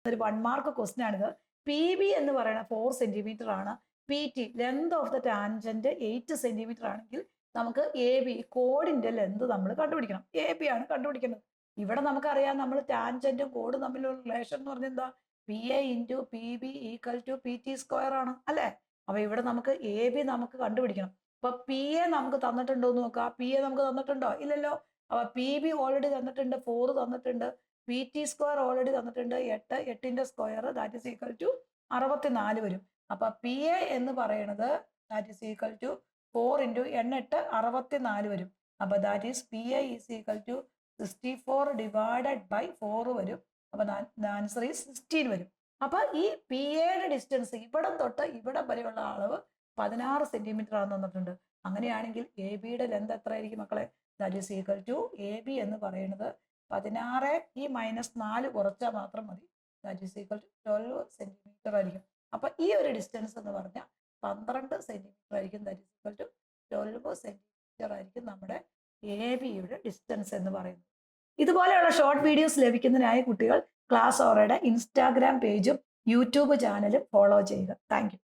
ഒരു 1 mark question ആണിത്. P B എന്ന് പറയുന്നത് 4 സെന്റിമീറ്റർ ആണ്. P T length of the tangent 8 centimetre ആണെങ്കിൽ നമുക്ക് എ ബി കോഡിന്റെ ലെന്ത് നമ്മൾ കണ്ടുപിടിക്കണം. എ ബി ആണ് കണ്ടുപിടിക്കുന്നത്. ഇവിടെ നമുക്കറിയാം നമ്മൾ ടാൻജന്റും കോഡും തമ്മിലുള്ള റിലേഷൻ എന്ന് പറഞ്ഞാൽ എന്താ, P A into P B equal to P T square ആണ് അല്ലേ. അപ്പൊ ഇവിടെ നമുക്ക് എ ബി നമുക്ക് കണ്ടുപിടിക്കണം. അപ്പൊ പി എ നമുക്ക് തന്നിട്ടുണ്ടോ എന്ന് നോക്കാം. പി എ നമുക്ക് തന്നിട്ടുണ്ടോ? ഇല്ലല്ലോ. അപ്പൊ പി ബി ഓൾറെഡി തന്നിട്ടുണ്ട്, 4 തന്നിട്ടുണ്ട്. പി ടി സ്ക്വയർ ഓൾറെഡി തന്നിട്ടുണ്ട്, 8. 8ന്റെ square that is equal to 64 വരും. അപ്പൊ പി എ എന്ന് പറയുന്നത് that is equal to 4 into 8 64 വരും. അപ്പൊ that is P A is equal to 64 divided by 4 വരും. അപ്പൊ ആൻസർ ഈസ് 16 വരും. അപ്പൊ ഈ പി എയുടെ ഡിസ്റ്റൻസ് ഇവിടം തൊട്ട് ഇവിടം വരെയുള്ള അളവ് 16 സെന്റിമീറ്റർ ആണെന്ന് തന്നിട്ടുണ്ട്. അങ്ങനെയാണെങ്കിൽ എ ബിയുടെ ലെന്ത് എത്ര ആയിരിക്കും മക്കളെ? That is equal to A B എന്ന് പറയുന്നത് 16 ഈ -4 കുറച്ചാൽ മാത്രം മതി. That is equal to 12 centimetre ആയിരിക്കും. അപ്പൊ ഈ ഒരു ഡിസ്റ്റൻസ് എന്ന് പറഞ്ഞാൽ 12 സെന്റിമീറ്റർ ആയിരിക്കും. That is equal to 12 centimetre ആയിരിക്കും നമ്മുടെ എ ബിയുടെ ഡിസ്റ്റൻസ് എന്ന് പറയുന്നത്. ഇതുപോലെയുള്ള ഷോർട്ട് വീഡിയോസ് ലഭിക്കുന്നതിനായി കുട്ടികൾ ക്ലാസ് ഓവറുടെ ഇൻസ്റ്റാഗ്രാം പേജും യൂട്യൂബ് ചാനലും ഫോളോ ചെയ്യുക. Thank you.